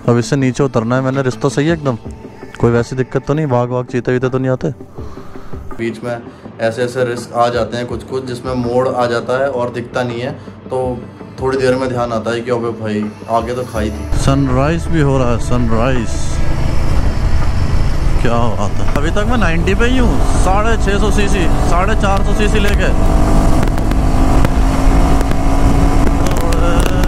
अब इससे नीचे उतरना है मैंने। रिश्ता सही है एकदम, कोई वैसी दिक्कत तो नहीं, भाग भाग चीते वीते तो नहीं आते? बीच में ऐसे ऐसे रिस्क आ जाते हैं कुछ कुछ जिसमें मोड़ आ जाता है और दिखता नहीं है, तो थोड़ी देर में ध्यान आता है कि अबे भाई आगे तो खाई थी। सनराइज भी हो रहा है, सनराइज, क्या बात है। अभी तक मैं 90 पे ही हूँ, 650 सीसी, 450 सीसी लेके।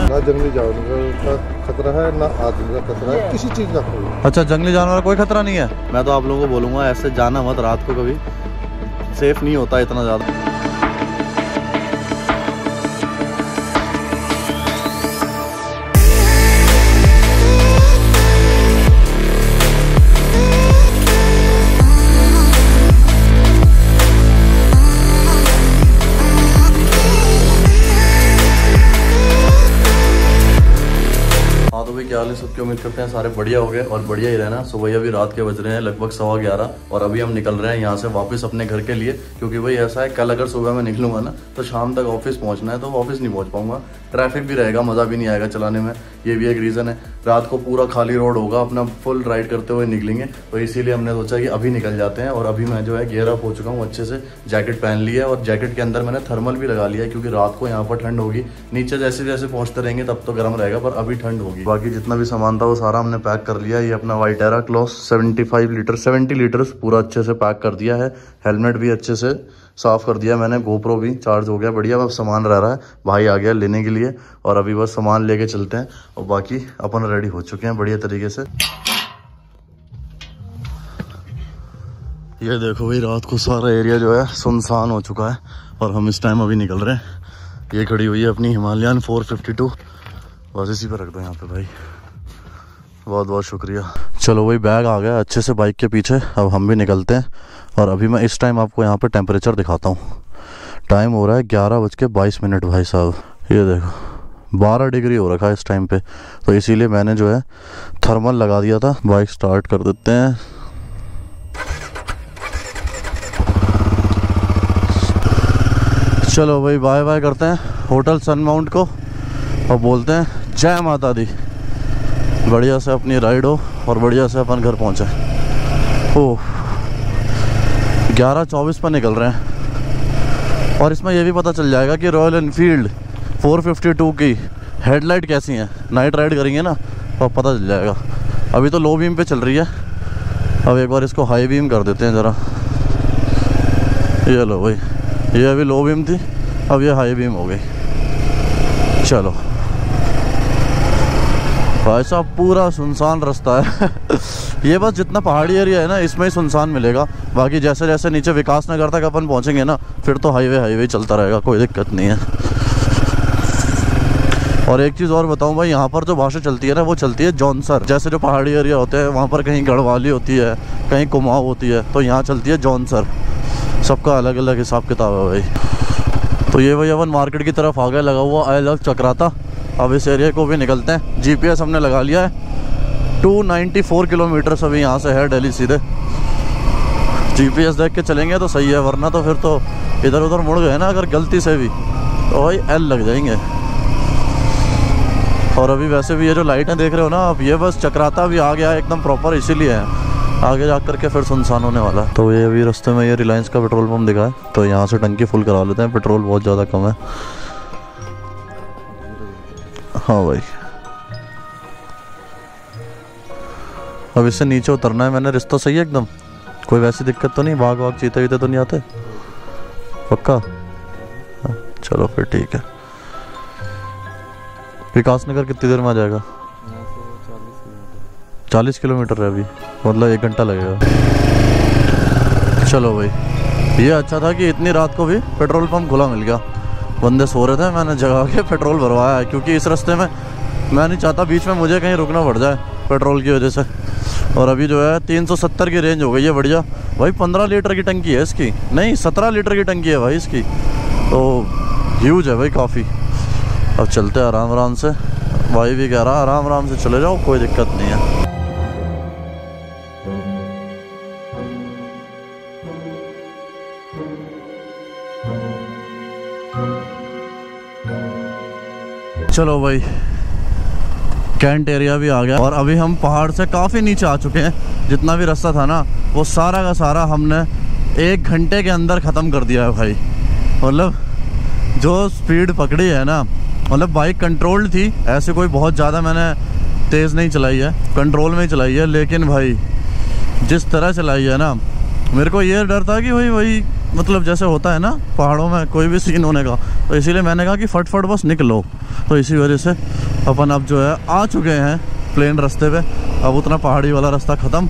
ना जंगली जानवर का खतरा है, ना आदमी का खतरा है, किसी चीज का खतरा। अच्छा, जंगली जानवर का कोई खतरा नहीं है। मैं तो आप लोगों को बोलूँगा ऐसे जाना मत रात को, कभी सेफ नहीं होता इतना ज़्यादा। क्या हाल है सबकी, उम्मीद करते हैं सारे बढ़िया हो गए और बढ़िया ही रहना। सो वही अभी रात के बज रहे हैं लगभग 11:15 और अभी हम निकल रहे हैं यहाँ से वापस अपने घर के लिए, क्योंकि भाई ऐसा है कल अगर सुबह में निकलूंगा ना तो शाम तक ऑफिस पहुँचना है, तो ऑफिस नहीं पहुँच पाऊंगा, ट्रैफिक भी रहेगा, मज़ा भी नहीं आएगा चलाने में, ये भी एक रीज़न है। रात को पूरा खाली रोड होगा, अपना फुल राइड करते हुए निकलेंगे, तो इसीलिए हमने सोचा कि अभी निकल जाते हैं। और अभी मैं जो है गियर अप हो चुका हूँ अच्छे से, जैकेट पहन लिया है और जैकेट के अंदर मैंने थर्मल भी लगा लिया है, क्योंकि रात को यहाँ पर ठंड होगी, नीचे जैसे जैसे पहुँचते रहेंगे तब तो गर्म रहेगा, पर अभी ठंड होगी। बाकी जितना भी सामान था वो सारा हमने पैक कर लिया। ये अपना वाइटेरा क्लॉथ 70 लीटर्स पूरा अच्छे से पैक कर दिया है। हेलमेट भी अच्छे से साफ़ कर दिया मैंने, गोप्रो भी चार्ज हो गया बढ़िया। अब सामान रह रहा है, भाई आ गया लेने के लिए और अभी बस सामान लेके चलते हैं और बाकी अपन रेडी हो चुके हैं बढ़िया तरीके से। ये देखो भाई, रात को सारा एरिया जो है सुनसान हो चुका है और हम इस टाइम अभी निकल रहे हैं। ये खड़ी हुई है अपनी हिमालयन 452, बस इसी पर रख दो यहाँ पे भाई, बहुत बहुत शुक्रिया। चलो भाई, बैग आ गया अच्छे से बाइक के पीछे, अब हम भी निकलते हैं। और अभी मैं इस टाइम आपको यहाँ पे टेम्परेचर दिखाता हूँ। टाइम हो रहा है 11:22 भाई साहब, ये देखो 12 डिग्री हो रखा है इस टाइम पे, तो इसीलिए मैंने जो है थर्मल लगा दिया था। बाइक स्टार्ट कर देते हैं। चलो भाई, बाय बाय करते हैं होटल सन माउंट को और बोलते हैं जय माता दी। बढ़िया से अपनी राइड हो और बढ़िया से अपन घर पहुँचे। ओह, 11:24 पर निकल रहे हैं और इसमें यह भी पता चल जाएगा कि रॉयल एनफील्ड 452 की हेडलाइट कैसी हैं। नाइट राइड करेंगे ना तो पता चल जाएगा। अभी तो लो बीम पे चल रही है, अब एक बार इसको हाई बीम कर देते हैं ज़रा। ये लो भाई, ये अभी लो बीम थी, अब ये हाई बीम हो गई। चलो भाई साहब, पूरा सुनसान रास्ता है ये बस जितना पहाड़ी एरिया है ना इसमें ही सुनसान मिलेगा, बाकी जैसे जैसे नीचे विकास नगर तक अपन पहुंचेंगे ना फिर तो हाईवे चलता रहेगा, कोई दिक्कत नहीं है। और एक चीज़ और बताऊं भाई, यहाँ पर जो भाषा चलती है ना वो चलती है जौनसर। जैसे जो पहाड़ी एरिया होते हैं वहाँ पर कहीं गढ़वाली होती है, कहीं कुमाऊँ होती है, तो यहाँ चलती है जौनसर। सबका अलग अलग हिसाब किताब है भाई। तो ये भाई अपन मार्केट की तरफ आ गए, लगा हुआ आई लव चक्राता। अब इस एरिया को भी निकलते हैं। GPS हमने लगा लिया है, 294 किलोमीटर अभी यहाँ से है दिल्ली सीधे। GPS देख के चलेंगे तो सही है, वरना तो फिर तो इधर उधर मुड़ गए ना अगर गलती से भी तो भाई एल लग जाएंगे। और अभी वैसे भी ये जो लाइटें देख रहे हो ना आप, ये बस चक्राता भी आ गया है एकदम प्रॉपर, इसीलिए है, आगे जा कर के फिर सुनसान होने वाला। तो ये अभी रास्ते में ये रिलायंस का पेट्रोल पंप दिखा है, तो यहाँ से टंकी फुल करा लेते हैं, पेट्रोल बहुत ज़्यादा कम है। हाँ भाई, अब इससे नीचे उतरना है मैंने। रिश्ता सही है एकदम, कोई वैसी दिक्कत तो नहीं, भाग भाग चीते वीते तो नहीं आते? पक्का? चलो फिर ठीक है। विकास नगर कितनी देर में आ जाएगा? 40 किलोमीटर है अभी, मतलब 1 घंटा लगेगा। चलो भाई, ये अच्छा था कि इतनी रात को भी पेट्रोल पंप खुला मिल गया। बंदे सो रहे थे, मैंने जगा के पेट्रोल भरवाया है, क्योंकि इस रास्ते में मैं नहीं चाहता बीच में मुझे कहीं रुकना पड़ जाए पेट्रोल की वजह से। और अभी जो है 370 की रेंज हो गई है बढ़िया भाई। 15 लीटर की टंकी है इसकी, नहीं 17 लीटर की टंकी है भाई इसकी, तो ह्यूज है भाई काफ़ी। अब चलते हैं आराम आराम से, भाई भी कह रहा आराम आराम से चले जाओ, कोई दिक्कत नहीं है। चलो भाई, कैंट एरिया भी आ गया और अभी हम पहाड़ से काफ़ी नीचे आ चुके हैं। जितना भी रास्ता था ना वो सारा का सारा हमने 1 घंटे के अंदर ख़त्म कर दिया है भाई। मतलब जो स्पीड पकड़ी है ना, मतलब बाइक कंट्रोल्ड थी, ऐसे कोई बहुत ज़्यादा मैंने तेज़ नहीं चलाई है, कंट्रोल में ही चलाई है। लेकिन भाई जिस तरह चलाई है ना, मेरे को ये डर था कि वही मतलब जैसे होता है ना पहाड़ों में कोई भी सीन होने का, तो इसीलिए मैंने कहा कि फटफट बस निकलो। तो इसी वजह से अपन अब जो है आ चुके हैं प्लेन रास्ते पे। अब उतना पहाड़ी वाला रास्ता ख़त्म,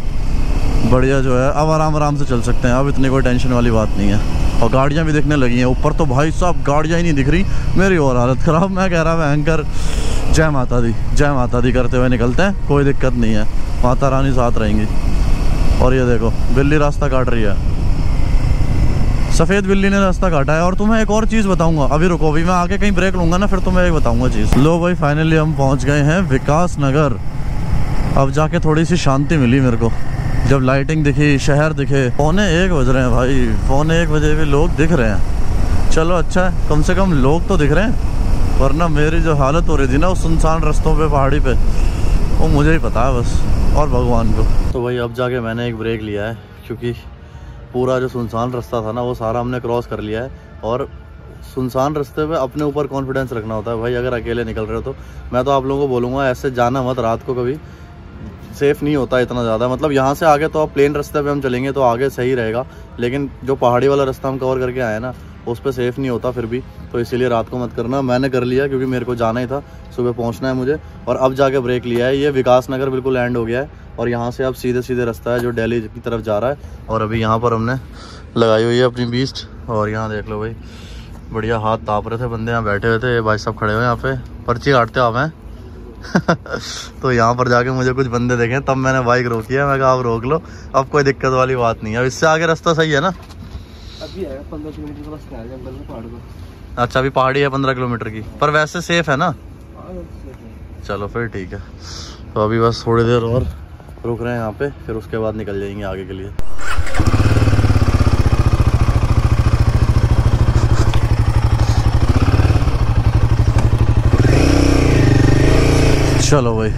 बढ़िया जो है अब आराम से चल सकते हैं। अब इतनी कोई टेंशन वाली बात नहीं है। और गाड़ियाँ भी दिखने लगी हैं ऊपर, तो भाई साहब गाड़ियाँ ही नहीं दिख रही। मेरी और हालत ख़राब, मैं कह रहा भयंकर जय माता दी करते हुए निकलते हैं, कोई दिक्कत नहीं है, माता रानी साथ रहेंगी। और ये देखो बिल्ली रास्ता काट रही है, सफ़ेद बिल्ली ने रास्ता काटा है। और तुम्हें एक और चीज़ बताऊंगा, अभी रुको, अभी मैं आके कहीं ब्रेक लूँगा ना, फिर तुम्हें एक बताऊंगा चीज़। लो भाई फाइनली हम पहुंच गए हैं विकास नगर। अब जाके थोड़ी सी शांति मिली मेरे को, जब लाइटिंग दिखी, शहर दिखे। 1:45 बज रहे हैं भाई, 1:45 बजे भी लोग दिख रहे हैं। चलो अच्छा है, कम से कम लोग तो दिख रहे हैं, वरना मेरी जो हालत हो रही थी ना उस सुनसान रास्तों पे पहाड़ी पे, वो मुझे ही पता है बस और भगवान को। तो भाई अब जाके मैंने एक ब्रेक लिया है, क्योंकि पूरा जो सुनसान रास्ता था ना वो सारा हमने क्रॉस कर लिया है। और सुनसान रास्ते पे अपने ऊपर कॉन्फिडेंस रखना होता है भाई। अगर अकेले निकल रहे हो तो मैं तो आप लोगों को बोलूँगा ऐसे जाना मत रात को, कभी सेफ़ नहीं होता इतना ज़्यादा। मतलब यहाँ से आगे तो अब प्लेन रास्ते पे हम चलेंगे तो आगे सही रहेगा, लेकिन जो पहाड़ी वाला रास्ता हम कवर करके आए ना उस पर सेफ़ नहीं होता फिर भी, तो इसीलिए रात को मत करना। मैंने कर लिया क्योंकि मेरे को जाना ही था, सुबह पहुँचना है मुझे। और अब जाके ब्रेक लिया है। ये विकास नगर बिल्कुल एंड हो गया है और यहाँ से अब सीधे रास्ता है जो दिल्ली की तरफ जा रहा है। और अभी यहाँ पर हमने लगाई हुई है अपनी बीस्ट, और यहाँ देख लो भाई बढ़िया हाथ ताप रहे थे बंदे, यहाँ बैठे हुए थे, ये भाई साहब खड़े हुए यहाँ पे पर्ची काटते आप हैं। तो यहाँ पर जाके मुझे कुछ बंदे देखे, तब मैंने बाइक रोकी है। मैं कहा आप रोक लो, अब कोई दिक्कत वाली बात नहीं है। अब इससे आगे रास्ता सही है ना? अभी है 15 किलोमीटर का रास्ता है जंगल में पहाड़ का। अच्छा अभी पहाड़ी है 15 किलोमीटर की, पर वैसे सेफ है ना? चलो फिर ठीक है। तो अभी बस थोड़ी देर और रुक रहे हैं यहाँ पे, फिर उसके बाद निकल जाएंगे आगे के लिए। चलो भाई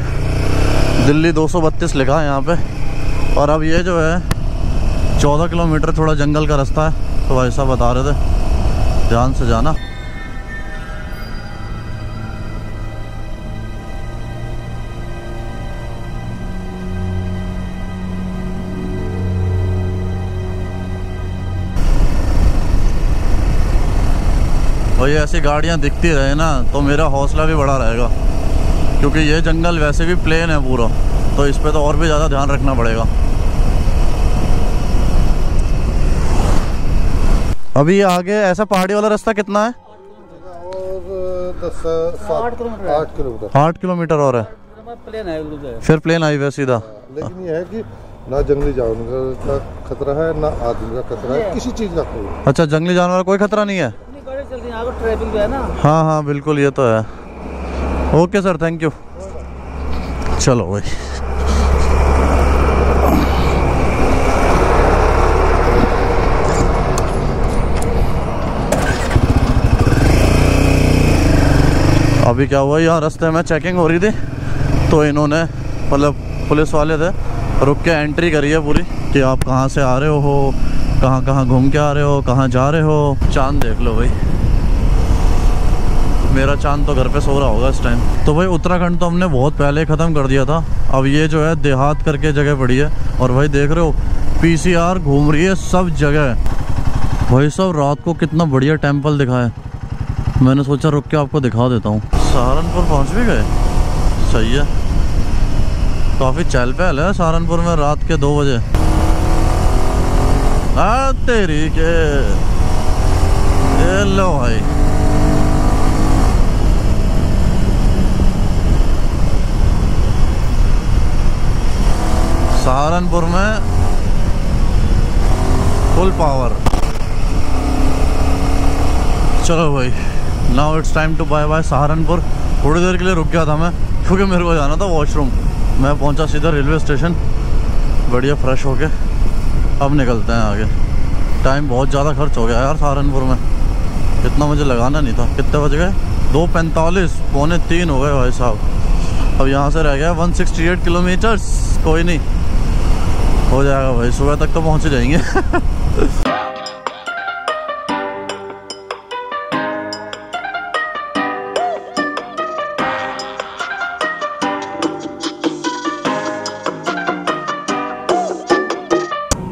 दिल्ली 232 लिखा है यहाँ पे। और अब ये जो है 14 किलोमीटर थोड़ा जंगल का रास्ता है, तो भाई साहब बता रहे थे ध्यान से जाना। भाई ऐसी गाड़ियाँ दिखती रहे ना तो मेरा हौसला भी बढ़ा रहेगा, क्योंकि ये जंगल वैसे भी प्लेन है पूरा, तो इस पे तो और भी ज़्यादा ध्यान रखना पड़ेगा। अभी ये आगे ऐसा पहाड़ी वाला रास्ता कितना है? और 8 किलोमीटर और है, प्लेन है फिर प्लेन हाईवे सीधा। लेकिन ये है कि ना जंगली जानवर का खतरा है ना आदमी का खतरा है, किसी चीज का कोई। अच्छा जंगली जानवर का कोई खतरा नहीं है? ट्रैफिक है ना। हाँ बिल्कुल ये तो है। Okay sir thank you. चलो भाई अभी क्या हुआ, यहाँ रास्ते में चेकिंग हो रही थी, तो इन्होंने मतलब पुलिस वाले थे रुक के एंट्री करी है पूरी कि आप कहाँ से आ रहे हो, कहाँ घूम के आ रहे हो, कहाँ जा रहे हो। चांद देख लो भाई, मेरा चांद तो घर पे सो रहा होगा इस टाइम। तो भाई उत्तराखंड तो हमने बहुत पहले ख़त्म कर दिया था। अब ये जो है देहात करके जगह पड़ी है, और भाई देख रहे हो PCR घूम रही है सब जगह। भाई साहब रात को कितना बढ़िया टेम्पल दिखा है, मैंने सोचा रुक के आपको दिखा देता हूँ। सहारनपुर पहुँच भी गए, सही है। काफ़ी चहल पहल है सहारनपुर में रात के 2 बजे। तेरी के लो भाई सहारनपुर में फुल पावर। चलो भाई now it's time to bye bye Saharanpur. थोड़ी देर के लिए रुक गया था मैं, क्योंकि मेरे को जाना था वॉशरूम। मैं पहुंचा सीधा रेलवे स्टेशन, बढ़िया फ्रेश होके अब निकलते हैं आगे। टाइम बहुत ज़्यादा खर्च हो गया यार सहारनपुर में, इतना मुझे लगाना नहीं था। कितने बज गए? 2:45, 2:45 हो गए भाई साहब। अब यहाँ से रह गया 168 किलोमीटर। कोई नहीं, हो जाएगा भाई, सुबह तक तो पहुँच जाएंगे।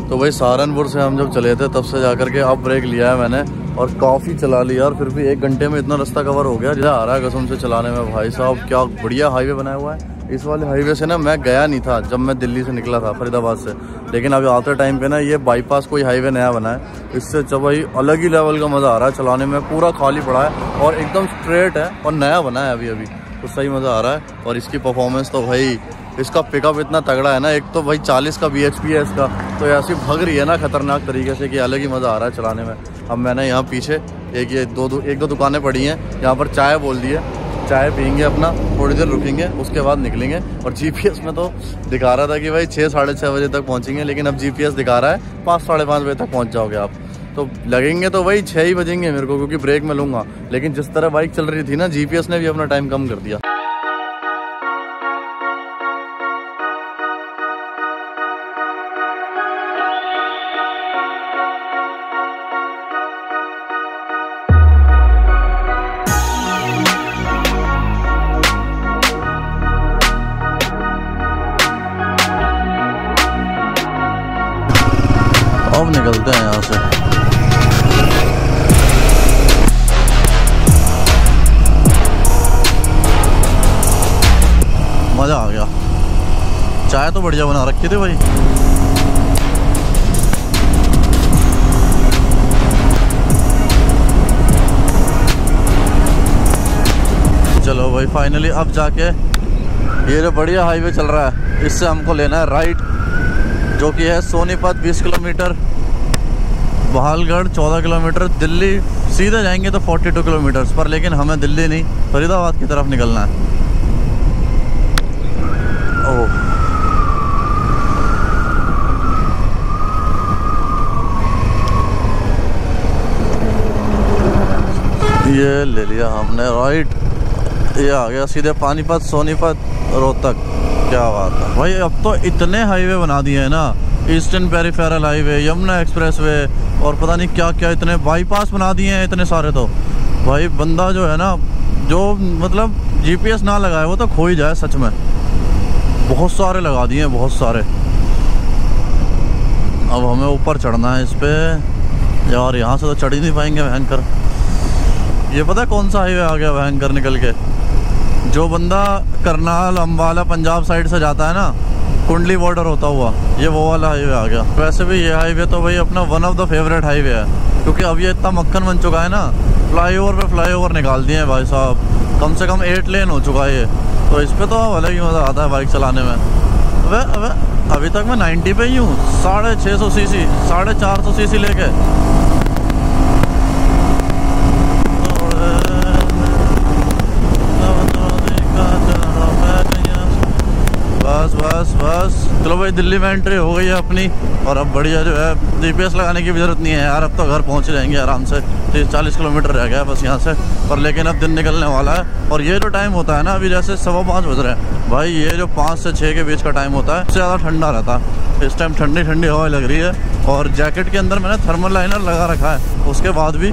तो भाई सहारनपुर से हम जब चले थे तब से जाकर के अब ब्रेक लिया है मैंने और काफ़ी चला लिया, और फिर भी 1 घंटे में इतना रास्ता कवर हो गया। जैसा आ रहा है कसम से चलाने में भाई साहब, क्या बढ़िया हाईवे बनाया हुआ है। इस वाले हाईवे से ना मैं गया नहीं था जब मैं दिल्ली से निकला था फरीदाबाद से, लेकिन अभी आते टाइम पे ना ये बाईपास कोई हाईवे नया बना है, इससे जब भाई अलग ही लेवल का मज़ा आ रहा है चलाने में। पूरा खाली पड़ा है और एकदम स्ट्रेट है और नया बना है अभी अभी, तो सही मज़ा आ रहा है। और इसकी परफॉर्मेंस तो भाई, इसका पिकअप इतना तगड़ा है ना, एक तो भाई 40 का bhp है इसका, तो ऐसी भग रही है ना खतरनाक तरीके से कि अलग ही मज़ा आ रहा है चलाने में। अब मैंने यहाँ पीछे एक दो दुकानें पड़ी हैं, यहाँ पर चाय बोल दी है, चाय पियेंगे अपना, थोड़ी देर रुकेंगे, उसके बाद निकलेंगे। और जीपीएस में तो दिखा रहा था कि भाई 6 साढ़े 6 बजे तक पहुँचेंगे, लेकिन अब जीपीएस दिखा रहा है 5 साढ़े 5 बजे तक पहुँच जाओगे आप। तो लगेंगे तो वही 6 ही बजेंगे मेरे को, क्योंकि ब्रेक में लूँगा। लेकिन जिस तरह बाइक चल रही थी ना, जीपीएस ने भी अपना टाइम कम कर दिया। अब निकलते हैं यहाँ से। मज़ा आ गया, चाय तो बढ़िया बना रखी थी भाई। चलो भाई फाइनली अब जाके ये जो बढ़िया हाईवे चल रहा है, इससे हमको लेना है राइट, जो कि है सोनीपत 20 किलोमीटर, बहालगढ़ 14 किलोमीटर, दिल्ली सीधे जाएंगे तो 42 किलोमीटर्स पर, लेकिन हमें दिल्ली नहीं फरीदाबाद की तरफ निकलना है। ओह ये ले लिया हमने राइट, ये आ गया सीधे पानीपत, सोनीपत, रोहतक। क्या बात है भाई, अब तो इतने हाईवे बना दिए हैं ना, eastern peripheral highway, Yamuna expressway और पता नहीं क्या क्या, इतने बाईपास बना दिए हैं इतने सारे। तो भाई बंदा जो है ना, जो मतलब जीपीएस ना लगाए वो तो खो ही जाए सच में। बहुत सारे लगा दिए हैं, बहुत सारे। अब हमें ऊपर चढ़ना है इस पर यार, यहाँ से तो चढ़ ही नहीं पाएंगे भयंकर। ये पता है कौन सा हाईवे आ गया भयंकर निकल के, जो बंदा करनाल अम्बाला पंजाब साइड से जाता है ना, कुंडली बॉर्डर होता हुआ, ये वो वाला हाईवे आ गया। वैसे भी ये हाईवे तो भाई अपना one of the favourite highway है, क्योंकि अब ये इतना मक्खन बन चुका है ना, फ्लाईओवर पे फ्लाईओवर निकाल दिए हैं भाई साहब, कम से कम 8 लेन हो चुका है ये। तो इस पर तो अलग ही मज़ा आता है बाइक चलाने में। अभी तक मैं 90 पे ही हूँ, 650 सीसी, 450 सीसी लेके। बस चलो भाई, दिल्ली में एंट्री हो गई है अपनी, और अब बढ़िया जो है जीपीएस लगाने की भी ज़रूरत नहीं है यार, अब तो घर पहुंच जाएंगे आराम से। 30-40 किलोमीटर रह गया है बस यहाँ से, पर लेकिन अब दिन निकलने वाला है। और ये जो टाइम होता है ना, अभी जैसे 5:15 बज रहे हैं भाई, ये जो 5 से 6 के बीच का टाइम होता है, उससे ज़्यादा ठंडा रहता है। इस टाइम ठंडी ठंडी हवा लग रही है, और जैकेट के अंदर मैंने थर्मल लाइनर लगा रखा है, उसके बाद भी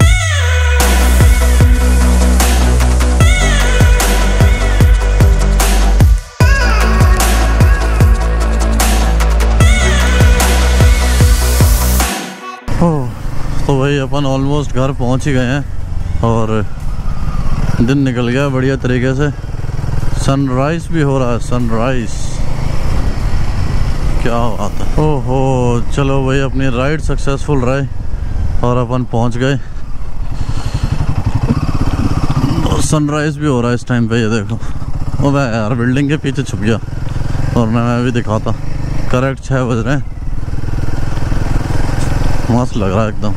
तो भाई अपन ऑलमोस्ट घर पहुंच ही गए हैं, और दिन निकल गया बढ़िया तरीके से। सनराइज भी हो रहा है, सनराइज, क्या बात है। ओहो चलो भाई, अपनी राइड सक्सेसफुल रही और अपन पहुंच गए। सनराइज भी हो रहा है इस टाइम पे, ये देखो। ओ भाई यार, बिल्डिंग के पीछे छुप गया, और मैं भी दिखाता। करेक्ट 6 बज रहे हैं, मस्त लग रहा है एकदम।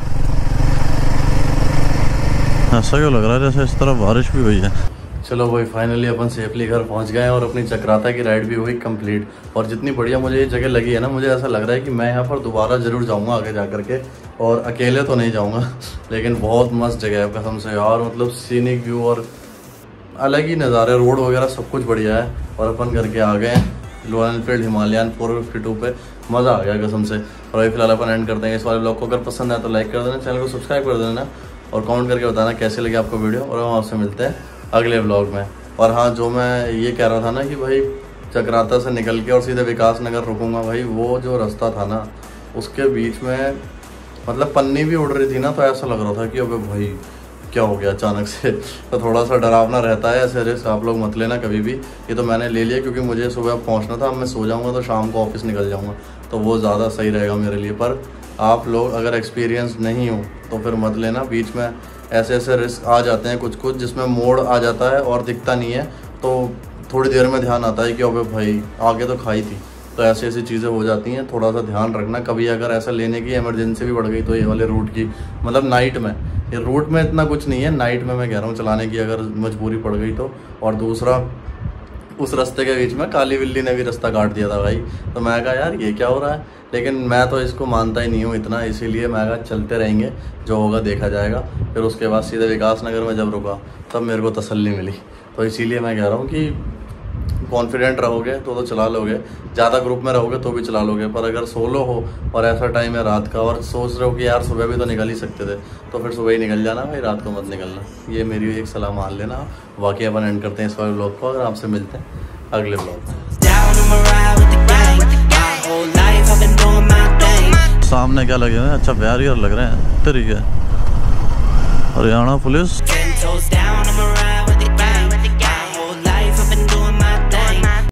ऐसा क्यों लग रहा है जैसे इस तरह बारिश भी हुई है। चलो भाई फाइनली अपन सेफली घर पहुंच गए हैं, और अपनी चक्राता की राइड भी हुई कंप्लीट। और जितनी बढ़िया मुझे ये जगह लगी है ना, मुझे ऐसा लग रहा है कि मैं यहाँ पर दोबारा ज़रूर जाऊँगा आगे जा करके, और अकेले तो नहीं जाऊँगा, लेकिन बहुत मस्त जगह है कसम से यार। मतलब सीनिक व्यू और अलग ही नज़ारे, रोड वगैरह सब कुछ बढ़िया है। और अपन करके आ गए हैं रॉयल एनफील्ड हिमालयन 452 पे, मज़ा आ गया कसम से। और अभी फिलहाल अपन एंड करते हैं इस वाले ब्लॉग को। अगर पसंद आए तो लाइक कर देना, चैनल को सब्सक्राइब कर देना और कमेंट करके बताना कैसे लगे आपको वीडियो। और हम आपसे मिलते हैं अगले ब्लॉग में। और हाँ, जो मैं ये कह रहा था ना कि भाई चक्राता से निकल के और सीधे विकास नगर रुकूंगा, भाई वो जो रास्ता था ना उसके बीच में मतलब पन्नी भी उड़ रही थी ना, तो ऐसा लग रहा था कि अबे भाई क्या हो गया अचानक से। तो थोड़ा सा डरावना रहता है, ऐसे रिस्क आप लोग मत लेना कभी भी। ये तो मैंने ले लिया क्योंकि मुझे सुबह पहुंचना था, अब मैं सो जाऊंगा तो शाम को ऑफिस निकल जाऊंगा, तो वो ज़्यादा सही रहेगा मेरे लिए। पर आप लोग अगर एक्सपीरियंस नहीं हो तो फिर मत लेना, बीच में ऐसे ऐसे रिस्क आ जाते हैं कुछ कुछ जिसमें मोड़ आ जाता है और दिखता नहीं है, तो थोड़ी देर में ध्यान आता है कि अबे भाई आगे तो खाई थी। तो ऐसी ऐसी चीज़ें हो जाती हैं, थोड़ा सा ध्यान रखना। कभी अगर ऐसा लेने की इमरजेंसी भी बढ़ गई तो ये वाले रूट की, मतलब नाइट में, ये रूट में इतना कुछ नहीं है, नाइट में मैं कह रहा हूँ चलाने की अगर मजबूरी पड़ गई तो। और दूसरा, उस रास्ते के बीच में काली बिल्ली ने भी रास्ता काट दिया था भाई, तो मैं कहा यार ये क्या हो रहा है, लेकिन मैं तो इसको मानता ही नहीं हूँ इतना, इसीलिए मैं कहा चलते रहेंगे, जो होगा देखा जाएगा। फिर उसके बाद सीधे विकास नगर में जब रुका तब मेरे को तसल्ली मिली। तो इसीलिए मैं कह रहा हूँ कि कॉन्फिडेंट रहोगे तो चला लोगे, ज़्यादा ग्रुप में रहोगे तो भी चला लोगे। पर अगर सोलो हो और ऐसा टाइम है रात का और सोच रहे हो कि यार सुबह भी तो निकल ही सकते थे, तो फिर सुबह ही निकल जाना भाई, रात को मत निकलना। ये मेरी एक सलाह मान लेना। बाकी अपन एंड करते हैं इस वाले ब्लॉग को, और आपसे मिलते हैं अगले ब्लॉग में। सामने क्या लगे हुए हैं, अच्छा बैरियर लग रहे हैं तरीके, हरियाणा पुलिस।